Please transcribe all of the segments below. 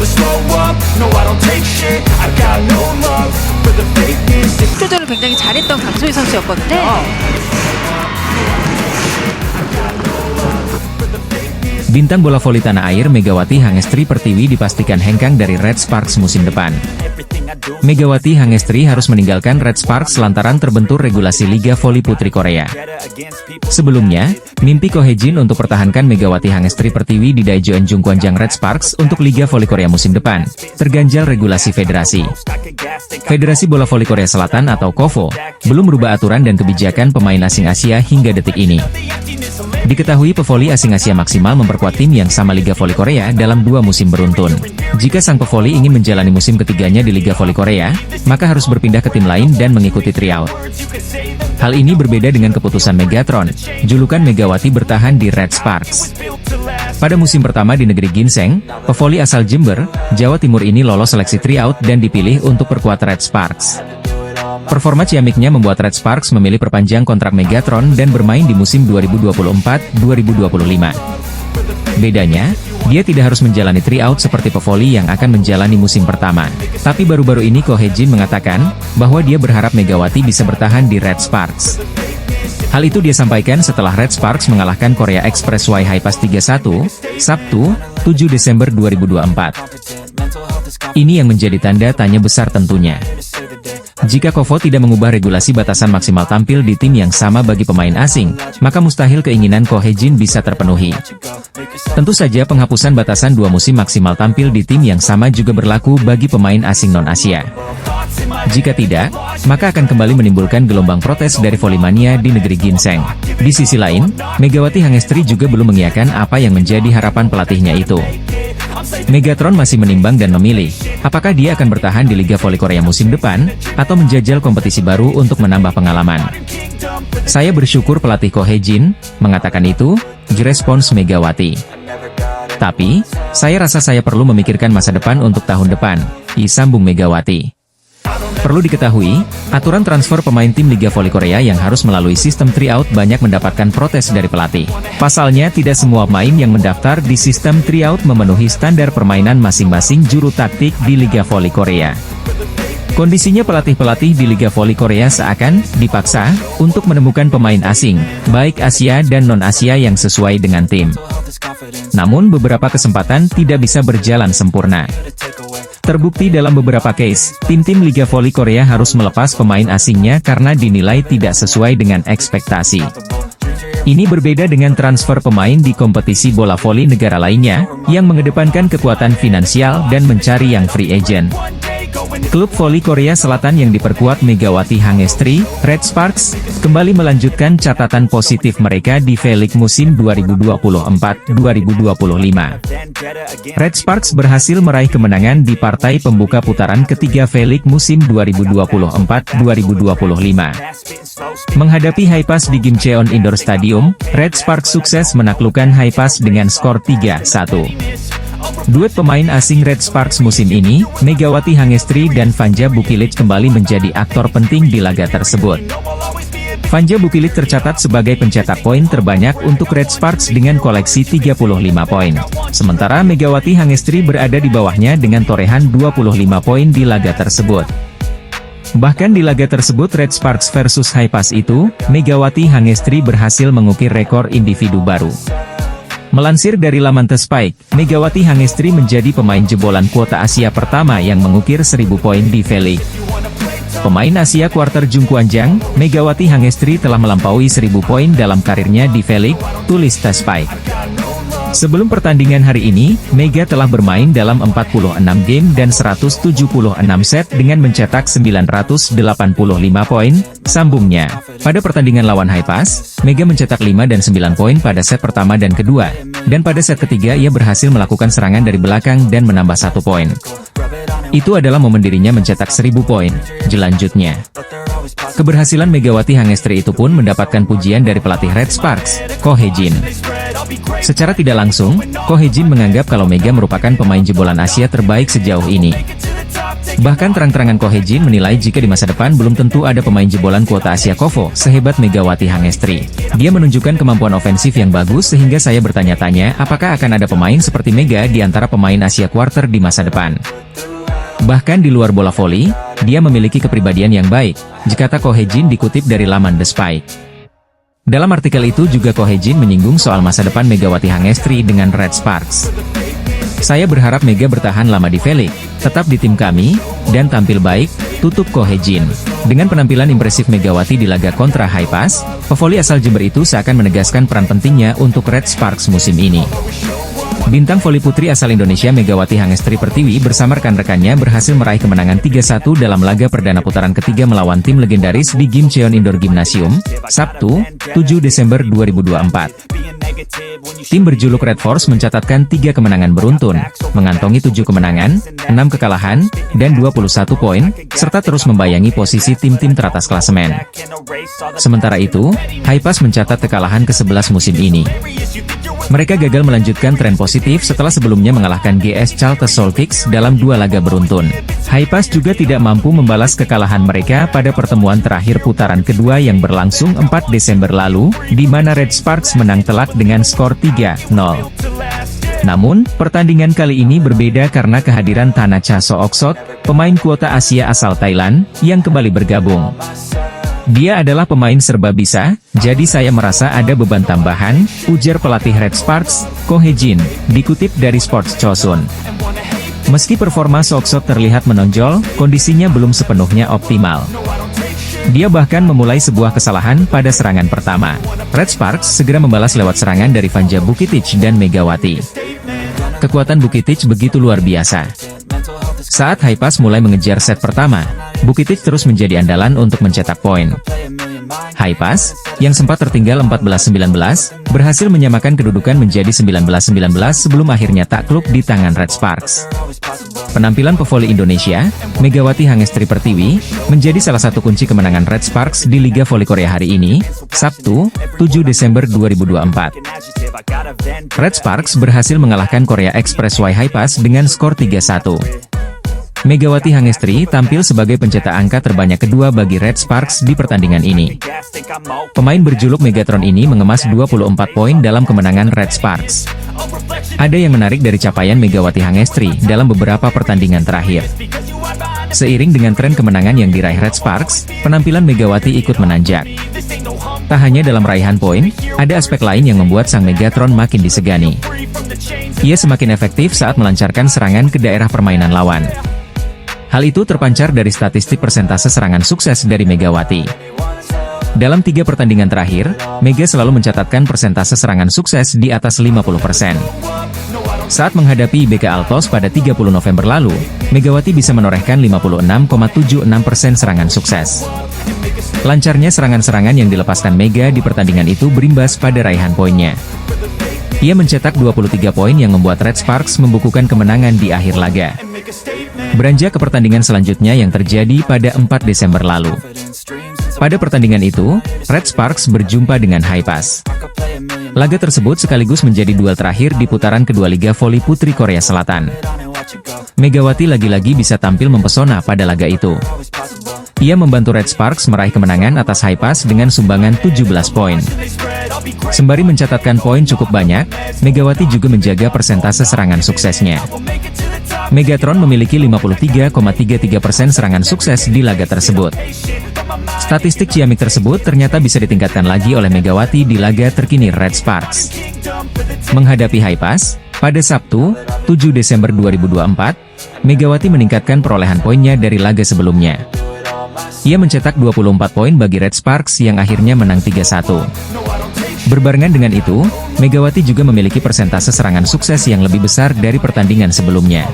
never slow up, no I don't take shit, I got no love for the fakeness. 출전을 굉장히 잘했던 강소희 선수였거든요. Bintang bola voli tanah air Megawati Hangestri Pertiwi dipastikan hengkang dari Red Sparks musim depan. Megawati Hangestri harus meninggalkan Red Sparks lantaran terbentur regulasi Liga Voli Putri Korea. Sebelumnya, mimpi Ko Hye-jin untuk pertahankan Megawati Hangestri Pertiwi di Daejeon Jungkwanjang Red Sparks untuk Liga Voli Korea musim depan, terganjal regulasi federasi. Federasi Bola Voli Korea Selatan atau KOVO, belum merubah aturan dan kebijakan pemain asing Asia hingga detik ini. Diketahui pevoli asing Asia maksimal memperkuat tim yang sama Liga Voli Korea dalam 2 musim beruntun. Jika sang pevoli ingin menjalani musim ketiganya di Liga Voli Korea, maka harus berpindah ke tim lain dan mengikuti tryout. Hal ini berbeda dengan keputusan Megatron, julukan Megawati bertahan di Red Sparks. Pada musim pertama di negeri ginseng, pevoli asal Jember, Jawa Timur ini lolos seleksi tryout dan dipilih untuk perkuat Red Sparks. Performa ciamiknya membuat Red Sparks memilih perpanjang kontrak Megatron dan bermain di musim 2024-2025. Bedanya, dia tidak harus menjalani tryout seperti pevoli yang akan menjalani musim pertama. Tapi baru-baru ini Ko Hye-jin mengatakan, bahwa dia berharap Megawati bisa bertahan di Red Sparks. Hal itu dia sampaikan setelah Red Sparks mengalahkan Korea Expressway Highpass 3-1, Sabtu, 7 Desember 2024. Ini yang menjadi tanda tanya besar tentunya. Jika KOVO tidak mengubah regulasi batasan maksimal tampil di tim yang sama bagi pemain asing, maka mustahil keinginan Ko Hye-jin bisa terpenuhi. Tentu saja penghapusan batasan 2 musim maksimal tampil di tim yang sama juga berlaku bagi pemain asing non-Asia. Jika tidak, maka akan kembali menimbulkan gelombang protes dari volimania di negeri ginseng. Di sisi lain, Megawati Hangestri juga belum mengiyakan apa yang menjadi harapan pelatihnya itu. Megatron masih menimbang dan memilih, apakah dia akan bertahan di Liga Voli Korea musim depan, atau menjajal kompetisi baru untuk menambah pengalaman. Saya bersyukur pelatih Ko Hye-jin mengatakan itu, respons Megawati. Tapi, saya rasa saya perlu memikirkan masa depan untuk tahun depan, disambung Megawati. Perlu diketahui, aturan transfer pemain tim Liga Voli Korea yang harus melalui sistem tryout banyak mendapatkan protes dari pelatih. Pasalnya tidak semua pemain yang mendaftar di sistem tryout memenuhi standar permainan masing-masing juru taktik di Liga Voli Korea. Kondisinya pelatih-pelatih di Liga Voli Korea seakan dipaksa untuk menemukan pemain asing, baik Asia dan non-Asia yang sesuai dengan tim. Namun beberapa kesempatan tidak bisa berjalan sempurna. Terbukti dalam beberapa case, tim-tim Liga Voli Korea harus melepas pemain asingnya karena dinilai tidak sesuai dengan ekspektasi. Ini berbeda dengan transfer pemain di kompetisi bola voli negara lainnya, yang mengedepankan kekuatan finansial dan mencari yang free agent. Klub voli Korea Selatan yang diperkuat Megawati Hangestri, Red Sparks, kembali melanjutkan catatan positif mereka di V-League musim 2024-2025. Red Sparks berhasil meraih kemenangan di partai pembuka putaran ketiga V-League musim 2024-2025. Menghadapi Highpass di Gimcheon Indoor Stadium, Red Sparks sukses menaklukkan Highpass dengan skor 3-1. Duet pemain asing Red Sparks musim ini, Megawati Hangestri dan Vanja Bukilic kembali menjadi aktor penting di laga tersebut. Vanja Bukilic tercatat sebagai pencetak poin terbanyak untuk Red Sparks dengan koleksi 35 poin. Sementara Megawati Hangestri berada di bawahnya dengan torehan 25 poin di laga tersebut. Bahkan di laga tersebut Red Sparks versus Highpass itu, Megawati Hangestri berhasil mengukir rekor individu baru. Melansir dari laman The Spike, Megawati Hangestri menjadi pemain jebolan kuota Asia pertama yang mengukir 1000 poin di V-League. Pemain Asia kuarter Jungkwanjang, Megawati Hangestri telah melampaui 1000 poin dalam karirnya di V-League, tulis The Spike. Sebelum pertandingan hari ini, Mega telah bermain dalam 46 game dan 176 set dengan mencetak 985 poin, sambungnya. Pada pertandingan lawan Highpass, Mega mencetak 5 dan 9 poin pada set pertama dan kedua, dan pada set ketiga ia berhasil melakukan serangan dari belakang dan menambah 1 poin. Itu adalah momen dirinya mencetak 1000 poin, jelanjutnya. Keberhasilan Megawati Hangestri itu pun mendapatkan pujian dari pelatih Red Sparks, Ko Hye-jin. Secara tidak langsung, Ko Hye-jin menganggap kalau Mega merupakan pemain jebolan Asia terbaik sejauh ini. Bahkan terang-terangan Ko Hye-jin menilai jika di masa depan belum tentu ada pemain jebolan kuota Asia KOFO sehebat Megawati Hangestri. Dia menunjukkan kemampuan ofensif yang bagus sehingga saya bertanya-tanya apakah akan ada pemain seperti Mega di antara pemain Asia Quarter di masa depan. Bahkan di luar bola voli, dia memiliki kepribadian yang baik, jika Ko Hye-jin dikutip dari laman The Spike. Dalam artikel itu juga Ko Hye-jin menyinggung soal masa depan Megawati Hangestri dengan Red Sparks. Saya berharap Mega bertahan lama di V-League, tetap di tim kami, dan tampil baik, tutup Ko Hye-jin. Dengan penampilan impresif Megawati di laga kontra Haipas, pevoli asal Jember itu seakan menegaskan peran pentingnya untuk Red Sparks musim ini. Bintang voli putri asal Indonesia Megawati Hangestri Pertiwi bersama rekan-rekannya berhasil meraih kemenangan 3-1 dalam laga perdana putaran ketiga melawan tim legendaris di Gimcheon Indoor Gymnasium, Sabtu, 7 Desember 2024. Tim berjuluk Red Force mencatatkan 3 kemenangan beruntun, mengantongi 7 kemenangan, 6 kekalahan, dan 21 poin, serta terus membayangi posisi tim-tim teratas klasemen. Sementara itu, Haipas mencatat kekalahan ke-11 musim ini. Mereka gagal melanjutkan tren positif setelah sebelumnya mengalahkan GS Chalters Seoul Kicks dalam 2 laga beruntun. Haipas juga tidak mampu membalas kekalahan mereka pada pertemuan terakhir putaran kedua yang berlangsung 4 Desember lalu, di mana Red Sparks menang telak dengan skor 3-0. Namun, pertandingan kali ini berbeda karena kehadiran Thanacha Sooksot, pemain kuota Asia asal Thailand, yang kembali bergabung. Dia adalah pemain serba bisa, jadi saya merasa ada beban tambahan, ujar pelatih Red Sparks, Ko Hye-jin, dikutip dari Sports Chosun. Meski performa Sooksot terlihat menonjol, kondisinya belum sepenuhnya optimal. Dia bahkan memulai sebuah kesalahan pada serangan pertama. Red Sparks segera membalas lewat serangan dari Vanja Bukitich dan Megawati. Kekuatan Bukitich begitu luar biasa. Saat Haipas mulai mengejar set pertama, Bukitich terus menjadi andalan untuk mencetak poin. Haipas, yang sempat tertinggal 14-19, berhasil menyamakan kedudukan menjadi 19-19 sebelum akhirnya takluk di tangan Red Sparks. Penampilan pevoli Indonesia, Megawati Hangestri Pertiwi, menjadi salah satu kunci kemenangan Red Sparks di Liga Voli Korea hari ini, Sabtu, 7 Desember 2024. Red Sparks berhasil mengalahkan Korea Express Y Haipas dengan skor 3-1. Megawati Hangestri tampil sebagai pencetak angka terbanyak kedua bagi Red Sparks di pertandingan ini. Pemain berjuluk Megatron ini mengemas 24 poin dalam kemenangan Red Sparks. Ada yang menarik dari capaian Megawati Hangestri dalam beberapa pertandingan terakhir. Seiring dengan tren kemenangan yang diraih Red Sparks, penampilan Megawati ikut menanjak. Tak hanya dalam raihan poin, ada aspek lain yang membuat sang Megatron makin disegani. Ia semakin efektif saat melancarkan serangan ke daerah permainan lawan. Hal itu terpancar dari statistik persentase serangan sukses dari Megawati. Dalam 3 pertandingan terakhir, Mega selalu mencatatkan persentase serangan sukses di atas 50%. Saat menghadapi IBK Altos pada 30 November lalu, Megawati bisa menorehkan 56,76% serangan sukses. Lancarnya serangan-serangan yang dilepaskan Mega di pertandingan itu berimbas pada raihan poinnya. Ia mencetak 23 poin yang membuat Red Sparks membukukan kemenangan di akhir laga. Beranjak ke pertandingan selanjutnya yang terjadi pada 4 Desember lalu. Pada pertandingan itu, Red Sparks berjumpa dengan Haipas. Laga tersebut sekaligus menjadi duel terakhir di putaran kedua Liga Voli Putri Korea Selatan. Megawati lagi-lagi bisa tampil mempesona pada laga itu. Ia membantu Red Sparks meraih kemenangan atas Haipas dengan sumbangan 17 poin. Sembari mencatatkan poin cukup banyak, Megawati juga menjaga persentase serangan suksesnya. Megatron memiliki 53,33% serangan sukses di laga tersebut. Statistik ciamik tersebut ternyata bisa ditingkatkan lagi oleh Megawati di laga terkini Red Sparks. Menghadapi Haipas, pada Sabtu, 7 Desember 2024, Megawati meningkatkan perolehan poinnya dari laga sebelumnya. Ia mencetak 24 poin bagi Red Sparks yang akhirnya menang 3-1. Berbarengan dengan itu, Megawati juga memiliki persentase serangan sukses yang lebih besar dari pertandingan sebelumnya.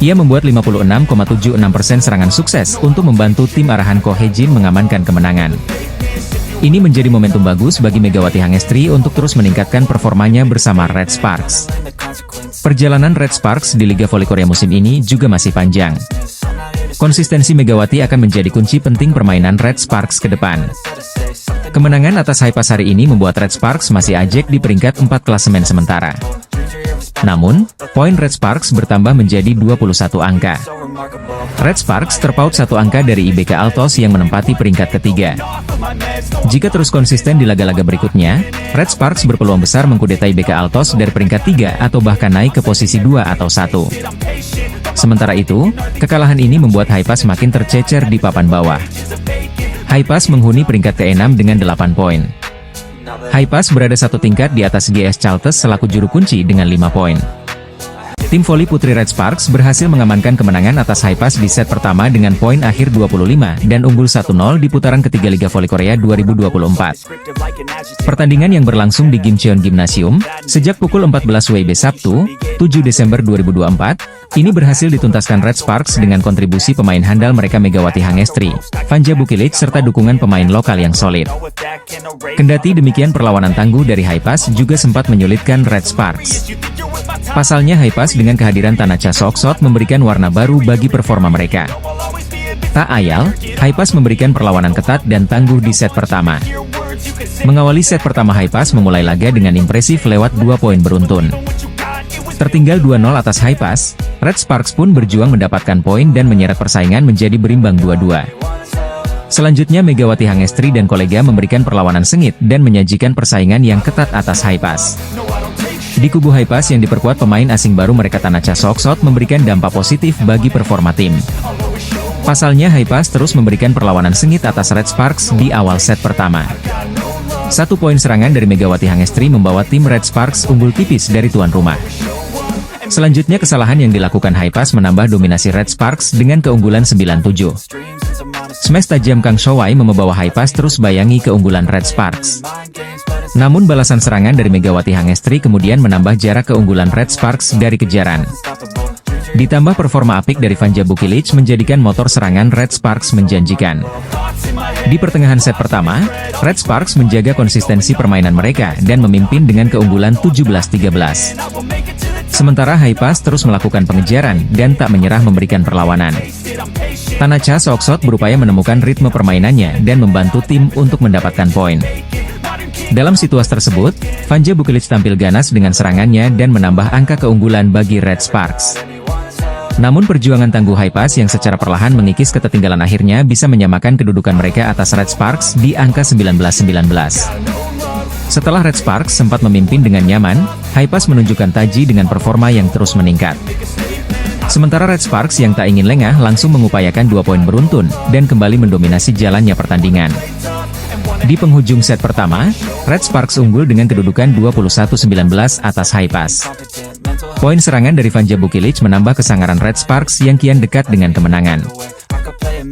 Ia membuat 56,76% serangan sukses untuk membantu tim arahan Ko Hye-jin mengamankan kemenangan. Ini menjadi momentum bagus bagi Megawati Hangestri untuk terus meningkatkan performanya bersama Red Sparks. Perjalanan Red Sparks di Liga Voli Korea musim ini juga masih panjang. Konsistensi Megawati akan menjadi kunci penting permainan Red Sparks ke depan. Kemenangan atas Haipas hari ini membuat Red Sparks masih ajak di peringkat 4 klasemen sementara. Namun, poin Red Sparks bertambah menjadi 21 angka. Red Sparks terpaut 1 angka dari IBK Altos yang menempati peringkat ketiga. Jika terus konsisten di laga-laga berikutnya, Red Sparks berpeluang besar mengkudeta IBK Altos dari peringkat 3 atau bahkan naik ke posisi 2 atau 1. Sementara itu, kekalahan ini membuat Haipas makin tercecer di papan bawah. Haipas menghuni peringkat ke-6 dengan 8 poin. Haipas berada satu tingkat di atas GS Chalters selaku juru kunci dengan 5 poin. Tim voli putri Red Sparks berhasil mengamankan kemenangan atas Haipas di set pertama dengan poin akhir 25 dan unggul 1-0 di putaran ketiga Liga Voli Korea 2024. Pertandingan yang berlangsung di Gimcheon Gymnasium sejak pukul 14 WIB Sabtu, 7 Desember 2024, ini berhasil dituntaskan Red Sparks dengan kontribusi pemain handal mereka Megawati Hangestri, Vanja Bukilic serta dukungan pemain lokal yang solid. Kendati demikian perlawanan tangguh dari Haipas juga sempat menyulitkan Red Sparks. Pasalnya Haipas dengan kehadiran Tanacha Soksot memberikan warna baru bagi performa mereka. Tak ayal, Haipas memberikan perlawanan ketat dan tangguh di set pertama. Mengawali set pertama Haipas memulai laga dengan impresif lewat 2 poin beruntun. Tertinggal 2-0 atas Haipas, Red Sparks pun berjuang mendapatkan poin dan menyeret persaingan menjadi berimbang 2-2. Selanjutnya Megawati Hangestri dan kolega memberikan perlawanan sengit dan menyajikan persaingan yang ketat atas Haipas. Di kubu Haipas yang diperkuat pemain asing baru mereka Tanacha Soksot memberikan dampak positif bagi performa tim. Pasalnya Haipas terus memberikan perlawanan sengit atas Red Sparks di awal set pertama. 1 poin serangan dari Megawati Hangestri membawa tim Red Sparks unggul tipis dari tuan rumah. Selanjutnya kesalahan yang dilakukan Haipas menambah dominasi Red Sparks dengan keunggulan 9-7. Smash tajam Kang Showai membawa Haipas terus bayangi keunggulan Red Sparks. Namun balasan serangan dari Megawati Hangestri kemudian menambah jarak keunggulan Red Sparks dari kejaran. Ditambah performa apik dari Vanja Bukilic menjadikan motor serangan Red Sparks menjanjikan. Di pertengahan set pertama, Red Sparks menjaga konsistensi permainan mereka dan memimpin dengan keunggulan 17-13. Sementara Haipas terus melakukan pengejaran dan tak menyerah memberikan perlawanan. Tanacha Soksot berupaya menemukan ritme permainannya dan membantu tim untuk mendapatkan poin. Dalam situasi tersebut, Vanja Bukilic tampil ganas dengan serangannya dan menambah angka keunggulan bagi Red Sparks. Namun perjuangan tangguh Haipas yang secara perlahan mengikis ketertinggalan akhirnya bisa menyamakan kedudukan mereka atas Red Sparks di angka 19-19. Setelah Red Sparks sempat memimpin dengan nyaman, Haipas menunjukkan taji dengan performa yang terus meningkat. Sementara Red Sparks yang tak ingin lengah langsung mengupayakan 2 poin beruntun dan kembali mendominasi jalannya pertandingan. Di penghujung set pertama, Red Sparks unggul dengan kedudukan 21-19 atas Haipas. Poin serangan dari Vanja Bukilic menambah kesangaran Red Sparks yang kian dekat dengan kemenangan.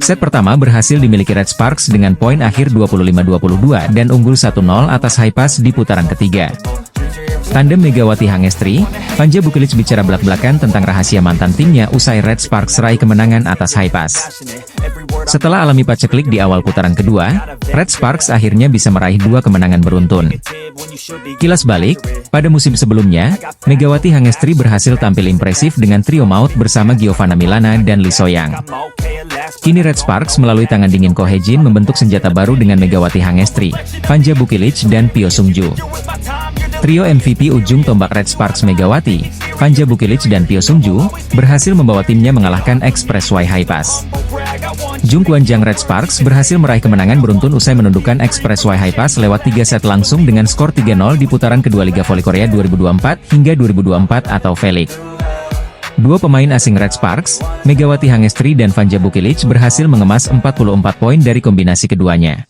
Set pertama berhasil dimiliki Red Sparks dengan poin akhir 25-22 dan unggul 1-0 atas Haipas di putaran ketiga. Tandem Megawati Hangestri, Vanja Bukilic bicara belak-belakan tentang rahasia mantan timnya usai Red Sparks raih kemenangan atas Haipas. Setelah alami paceklik di awal putaran kedua, Red Sparks akhirnya bisa meraih 2 kemenangan beruntun. Kilas balik, pada musim sebelumnya, Megawati Hangestri berhasil tampil impresif dengan trio maut bersama Giovanna Milana dan Lee Soyang. Kini Red Sparks melalui tangan dingin Ko Hye-jin membentuk senjata baru dengan Megawati Hangestri, Vanja Bukilic dan Pyo Sung-ju. Trio MVP ujung tombak Red Sparks Megawati, Vanja Bukilic dan Pyo Sung-ju, berhasil membawa timnya mengalahkan Express Y Haipas. Jung Kwan-jang Red Sparks berhasil meraih kemenangan beruntun usai menundukkan Express Y Haipas lewat 3 set langsung dengan skor 3-0 di putaran kedua Liga Voli Korea 2024 hingga 2024 atau V-League. 2 pemain asing Red Sparks, Megawati Hangestri dan Vanja Bukilic berhasil mengemas 44 poin dari kombinasi keduanya.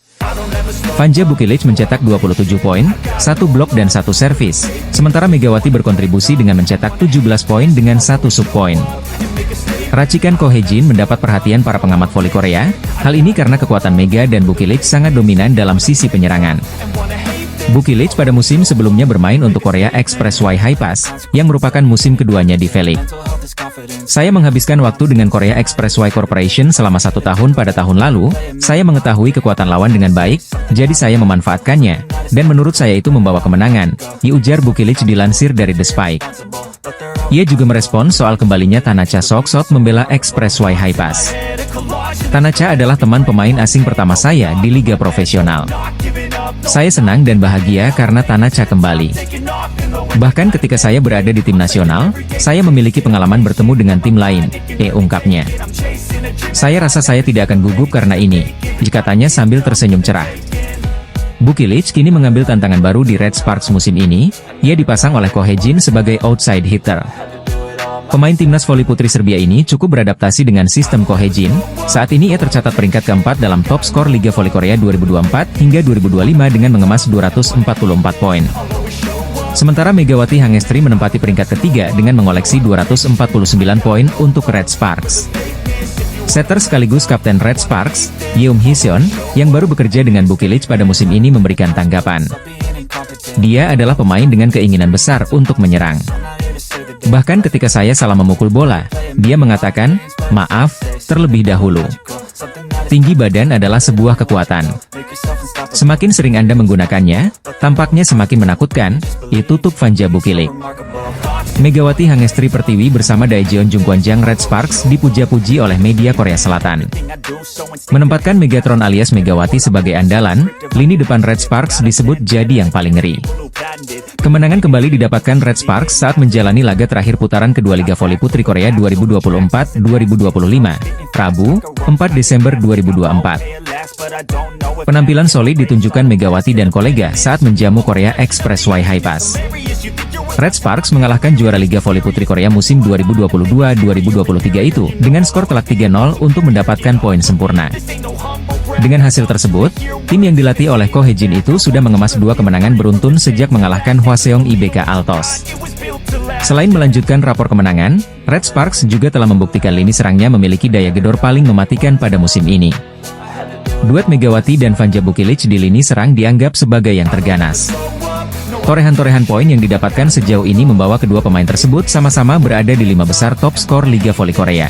Vanja Bukilic mencetak 27 poin, 1 blok dan 1 servis, sementara Megawati berkontribusi dengan mencetak 17 poin dengan 1 sub-poin. Racikan Ko Hye-jin mendapat perhatian para pengamat voli Korea, hal ini karena kekuatan Mega dan Bukilic sangat dominan dalam sisi penyerangan. Bukilic pada musim sebelumnya bermain untuk Korea Express Y Haipas, yang merupakan musim keduanya di V-League. Saya menghabiskan waktu dengan Korea Express Y Corporation selama 1 tahun pada tahun lalu, saya mengetahui kekuatan lawan dengan baik, jadi saya memanfaatkannya, dan menurut saya itu membawa kemenangan, diujar Bukilic dilansir dari The Spike. Ia juga merespons soal kembalinya Tanacha Soksot membela Express Y Haipas. Tanacha adalah teman pemain asing pertama saya di liga profesional. Saya senang dan bahagia karena Tanacha kembali. Bahkan ketika saya berada di tim nasional, saya memiliki pengalaman bertemu dengan tim lain, ungkapnya. Saya rasa saya tidak akan gugup karena ini, katanya sambil tersenyum cerah. Bukilic kini mengambil tantangan baru di Red Sparks musim ini, ia dipasang oleh Ko He-jin sebagai outside hitter. Pemain timnas voli putri Serbia ini cukup beradaptasi dengan sistem Ko He-jin, saat ini ia tercatat peringkat keempat dalam top skor Liga Voli Korea 2024 hingga 2025 dengan mengemas 244 poin. Sementara Megawati Hangestri menempati peringkat ketiga dengan mengoleksi 249 poin untuk Red Sparks. Setter sekaligus kapten Red Sparks, Yeom Hee-seon, yang baru bekerja dengan Bukilic pada musim ini memberikan tanggapan. Dia adalah pemain dengan keinginan besar untuk menyerang. Bahkan ketika saya salah memukul bola, dia mengatakan, "Maaf, terlebih dahulu." Tinggi badan adalah sebuah kekuatan. Semakin sering Anda menggunakannya, tampaknya semakin menakutkan, tutup Vanja Bukilic. Megawati Hangestri Pertiwi bersama Daejeon Jungkwanjang Red Sparks dipuja-puji oleh media Korea Selatan. Menempatkan Megatron alias Megawati sebagai andalan, lini depan Red Sparks disebut jadi yang paling ngeri. Kemenangan kembali didapatkan Red Sparks saat menjalani laga terakhir putaran kedua Liga Voli Putri Korea 2024-2025, Rabu, 4 Desember 2024. Penampilan solid ditunjukkan Megawati dan kolega saat menjamu Korea Expressway High Pass. Red Sparks mengalahkan juara Liga Voli Putri Korea musim 2022-2023 itu dengan skor telak 3-0 untuk mendapatkan poin sempurna. Dengan hasil tersebut, tim yang dilatih oleh Ko He-jin itu sudah mengemas 2 kemenangan beruntun sejak mengalahkan Hwaseong IBK Altos. Selain melanjutkan rapor kemenangan, Red Sparks juga telah membuktikan lini serangnya memiliki daya gedor paling mematikan pada musim ini. Duet Megawati dan Vanja Bukilic di lini serang dianggap sebagai yang terganas. Torehan-torehan poin yang didapatkan sejauh ini membawa kedua pemain tersebut sama-sama berada di 5 besar top skor Liga Voli Korea.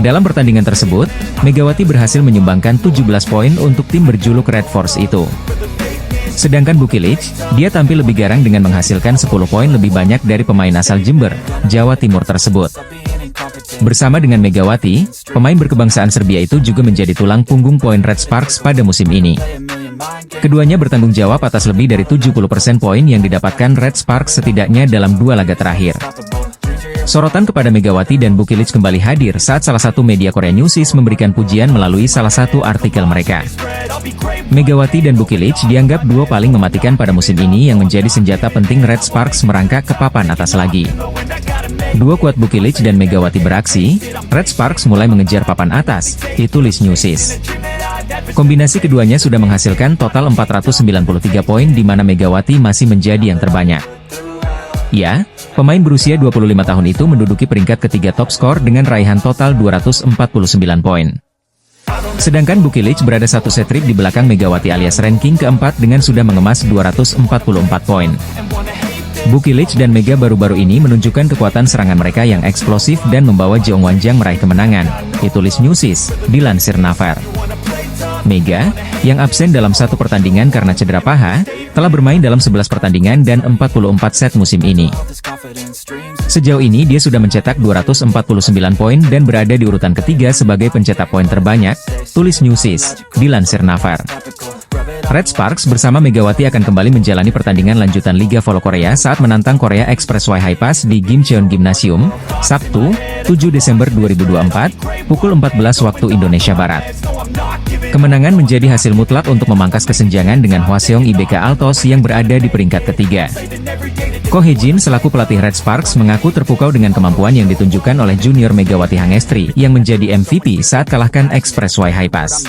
Dalam pertandingan tersebut, Megawati berhasil menyumbangkan 17 poin untuk tim berjuluk Red Force itu. Sedangkan Bukilic, dia tampil lebih garang dengan menghasilkan 10 poin lebih banyak dari pemain asal Jember, Jawa Timur tersebut. Bersama dengan Megawati, pemain berkebangsaan Serbia itu juga menjadi tulang punggung poin Red Sparks pada musim ini. Keduanya bertanggung jawab atas lebih dari 70% poin yang didapatkan Red Sparks setidaknya dalam 2 laga terakhir. Sorotan kepada Megawati dan Bukilic kembali hadir saat salah satu media Korea Newsis memberikan pujian melalui salah satu artikel mereka. Megawati dan Bukilic dianggap duo paling mematikan pada musim ini yang menjadi senjata penting Red Sparks merangkak ke papan atas lagi. Duo kuat Bukilic dan Megawati beraksi, Red Sparks mulai mengejar papan atas, ditulis Newsis. Kombinasi keduanya sudah menghasilkan total 493 poin di mana Megawati masih menjadi yang terbanyak. Ya, pemain berusia 25 tahun itu menduduki peringkat ketiga top skor dengan raihan total 249 poin. Sedangkan Bukilic berada satu set trip di belakang Megawati alias ranking keempat dengan sudah mengemas 244 poin. Bukilic dan Mega baru-baru ini menunjukkan kekuatan serangan mereka yang eksplosif dan membawa Jeongwanjang meraih kemenangan, ditulis Newsis, dilansir Naver. Mega, yang absen dalam satu pertandingan karena cedera paha, telah bermain dalam 11 pertandingan dan 44 set musim ini. Sejauh ini dia sudah mencetak 249 poin dan berada di urutan ketiga sebagai pencetak poin terbanyak, tulis Newsis, dilansir Naver. Red Sparks bersama Megawati akan kembali menjalani pertandingan lanjutan Liga Voli Korea saat menantang Korea Expressway High Pass di Gimcheon Gymnasium, Sabtu, 7 Desember 2024, pukul 14 waktu Indonesia Barat. Kemenangan menjadi hasil mutlak untuk memangkas kesenjangan dengan Hwaseong IBK Altos yang berada di peringkat ketiga. Ko He-jin selaku pelatih Red Sparks mengaku terpukau dengan kemampuan yang ditunjukkan oleh junior Megawati Hangestri yang menjadi MVP saat kalahkan Expressway High Pass.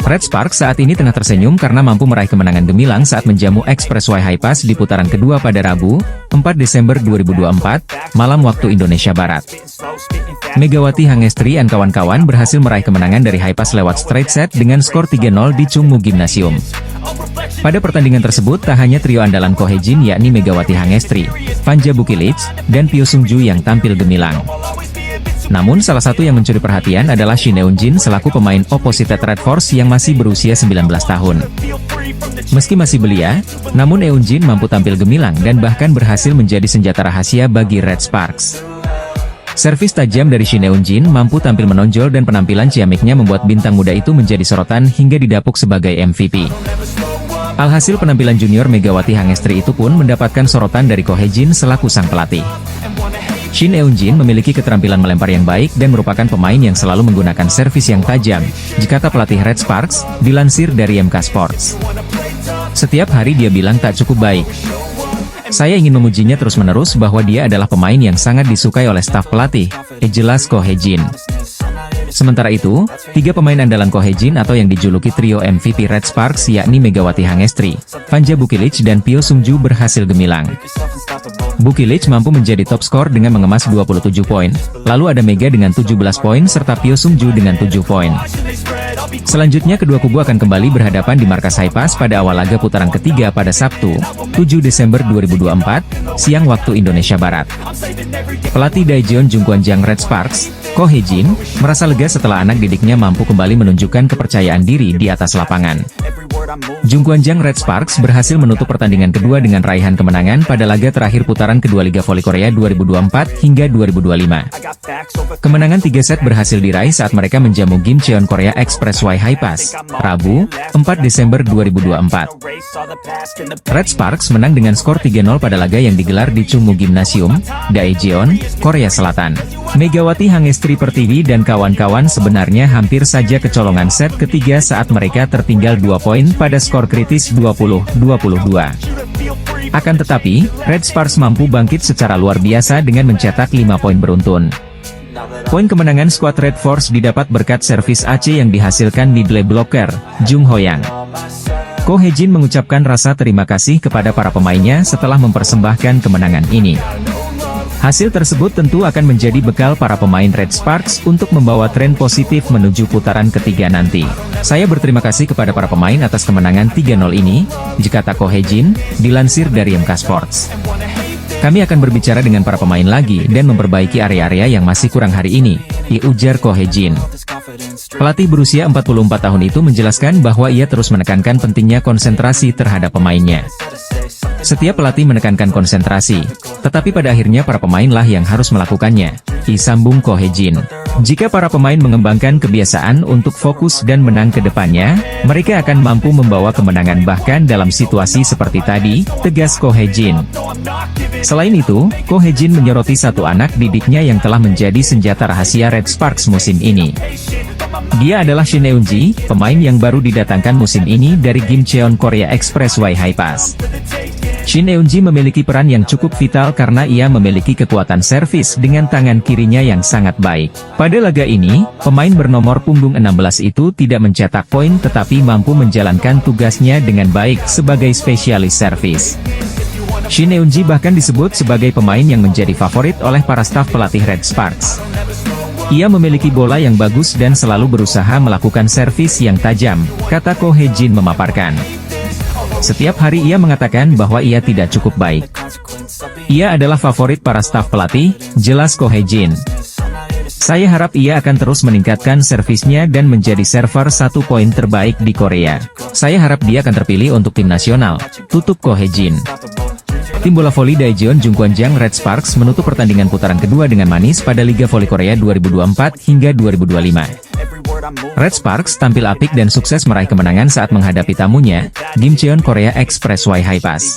Red Sparks saat ini tengah tersenyum karena mampu meraih kemenangan gemilang saat menjamu Expressway High Pass di putaran kedua pada Rabu, 4 Desember 2024, malam waktu Indonesia Barat. Megawati Hangestri dan kawan-kawan berhasil meraih kemenangan dari High Pass lewat straight set dengan skor 3-0 di Chungmu Gymnasium. Pada pertandingan tersebut tak hanya trio andalan Ko He-jin yakni Megawati Hangestri, Vanja Bukilic, dan Pyo Sung-ju yang tampil gemilang. Namun salah satu yang mencuri perhatian adalah Shin Eun-jin selaku pemain opposite Red Force yang masih berusia 19 tahun. Meski masih belia, namun Eun-jin mampu tampil gemilang dan bahkan berhasil menjadi senjata rahasia bagi Red Sparks. Servis tajam dari Shin Eun-jin mampu tampil menonjol dan penampilan ciamiknya membuat bintang muda itu menjadi sorotan hingga didapuk sebagai MVP. Alhasil penampilan junior Megawati Hangestri itu pun mendapatkan sorotan dari Ko Hye-jin selaku sang pelatih. Shin Eun-jin memiliki keterampilan melempar yang baik dan merupakan pemain yang selalu menggunakan servis yang tajam, jika pelatih Red Sparks, dilansir dari MK Sports. Setiap hari dia bilang tak cukup baik. Saya ingin memujinya terus-menerus bahwa dia adalah pemain yang sangat disukai oleh staf pelatih, jelas Ko Hye-jin. Sementara itu, 3 pemain andalan Ko Hye-jin atau yang dijuluki trio MVP Red Sparks yakni Megawati Hangestri, Fanja Bukilic dan Pyo Sung-ju berhasil gemilang. Bukilic mampu menjadi top skor dengan mengemas 27 poin, lalu ada Mega dengan 17 poin serta Pyo Sung-ju dengan 7 poin. Selanjutnya kedua kubu akan kembali berhadapan di markas Haipas pada awal laga putaran ketiga pada Sabtu, 7 Desember 2024, siang waktu Indonesia Barat. Pelatih Daejeon Jungkwanjang Red Sparks, Ko Hye-jin, merasa lega setelah anak didiknya mampu kembali menunjukkan kepercayaan diri di atas lapangan. Jungkwanjang Red Sparks berhasil menutup pertandingan kedua dengan raihan kemenangan pada laga terakhir putaran kedua Liga Voli Korea 2024 hingga 2025. Kemenangan 3 set berhasil diraih saat mereka menjamu Gimcheon Korea Expressway Haipas, Rabu, 4 Desember 2024. Red Sparks menang dengan skor 3-0 pada laga yang digelar di Chungmu Gymnasium, Daejeon, Korea Selatan. Megawati Hangestri Pertiwi dan kawan-kawan sebenarnya hampir saja kecolongan set ketiga saat mereka tertinggal 2 poin pada skor kritis 20-22. Akan tetapi, Red Sparks mampu bangkit secara luar biasa dengan mencetak 5 poin beruntun. Poin kemenangan skuad Red Force didapat berkat servis AC yang dihasilkan middle blocker, Jung Ho-yang. Ko Hye-jin mengucapkan rasa terima kasih kepada para pemainnya setelah mempersembahkan kemenangan ini. Hasil tersebut tentu akan menjadi bekal para pemain Red Sparks untuk membawa tren positif menuju putaran ketiga nanti. Saya berterima kasih kepada para pemain atas kemenangan 3-0 ini, kata Ko Hye-jin, dilansir dari MK Sports. Kami akan berbicara dengan para pemain lagi dan memperbaiki area-area yang masih kurang hari ini, ujar Ko Hye-jin. Pelatih berusia 44 tahun itu menjelaskan bahwa ia terus menekankan pentingnya konsentrasi terhadap pemainnya. Setiap pelatih menekankan konsentrasi, tetapi pada akhirnya para pemainlah yang harus melakukannya, sambung Ko Hye-jin. Jika para pemain mengembangkan kebiasaan untuk fokus dan menang ke depannya, mereka akan mampu membawa kemenangan bahkan dalam situasi seperti tadi, tegas Ko Hye-jin. Selain itu, Ko Hye-jin menyoroti satu anak didiknya yang telah menjadi senjata rahasia Red Sparks musim ini. Dia adalah Shin Eun-ji, pemain yang baru didatangkan musim ini dari Gimcheon Korea Expressway Haipas. Shin Eun-ji memiliki peran yang cukup vital karena ia memiliki kekuatan servis dengan tangan kirinya yang sangat baik. Pada laga ini, pemain bernomor punggung 16 itu tidak mencetak poin tetapi mampu menjalankan tugasnya dengan baik sebagai spesialis servis. Shin Eun-ji bahkan disebut sebagai pemain yang menjadi favorit oleh para staf pelatih Red Sparks. Ia memiliki bola yang bagus dan selalu berusaha melakukan servis yang tajam, kata Ko Hye-jin memaparkan. Setiap hari ia mengatakan bahwa ia tidak cukup baik. Ia adalah favorit para staf pelatih, jelas Ko Hye-jin. Saya harap ia akan terus meningkatkan servisnya dan menjadi server 1 poin terbaik di Korea. Saya harap dia akan terpilih untuk tim nasional, tutup Ko Hye-jin. Tim bola voli Daejeon Jungkwanjang Red Sparks menutup pertandingan putaran kedua dengan manis pada Liga Voli Korea 2024 hingga 2025. Red Sparks tampil apik dan sukses meraih kemenangan saat menghadapi tamunya, Gimcheon Korea Expressway Haipas.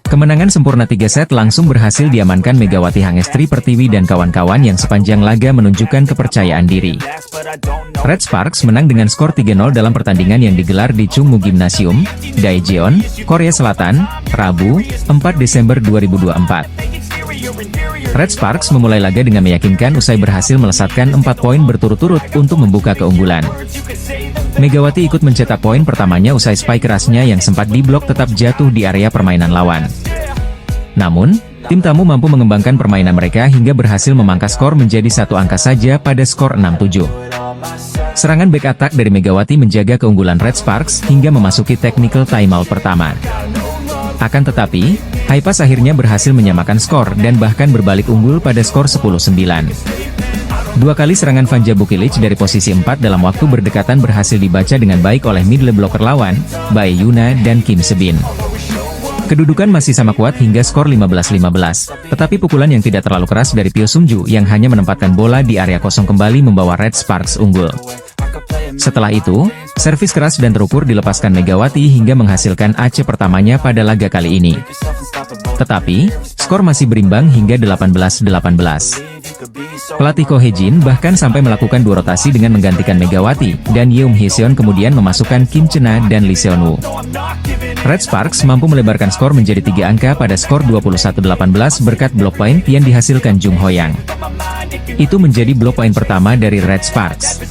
Kemenangan sempurna 3 set langsung berhasil diamankan Megawati Hangestri Pertiwi dan kawan-kawan yang sepanjang laga menunjukkan kepercayaan diri. Red Sparks menang dengan skor 3-0 dalam pertandingan yang digelar di Chungmu Gymnasium, Daejeon, Korea Selatan, Rabu, 4 Desember 2024. Red Sparks memulai laga dengan meyakinkan usai berhasil melesatkan 4 poin berturut-turut untuk membuka keunggulan. Megawati ikut mencetak poin pertamanya usai spike kerasnya yang sempat diblok tetap jatuh di area permainan lawan. Namun, tim tamu mampu mengembangkan permainan mereka hingga berhasil memangkas skor menjadi 1 angka saja pada skor 6-7. Serangan back attack dari Megawati menjaga keunggulan Red Sparks hingga memasuki technical timeout pertama. Akan tetapi, Haipas akhirnya berhasil menyamakan skor dan bahkan berbalik unggul pada skor 10-9. 2 kali serangan Fanja Bukilic dari posisi 4 dalam waktu berdekatan berhasil dibaca dengan baik oleh middle blocker lawan, Bae Yuna dan Kim Se-bin. Kedudukan masih sama kuat hingga skor 15-15, tetapi pukulan yang tidak terlalu keras dari Pyo Sung-ju yang hanya menempatkan bola di area kosong kembali membawa Red Sparks unggul. Setelah itu, Servis keras dan terukur dilepaskan Megawati hingga menghasilkan ace pertamanya pada laga kali ini. Tetapi, skor masih berimbang hingga 18-18. Pelatih Ko Hee-jin bahkan sampai melakukan 2 rotasi dengan menggantikan Megawati, dan Yeom Hee-seon kemudian memasukkan Kim Chena dan Lee Seon-woo. Red Sparks mampu melebarkan skor menjadi 3 angka pada skor 21-18 berkat blok poin yang dihasilkan Jung Ho Yang. Itu menjadi blok poin pertama dari Red Sparks.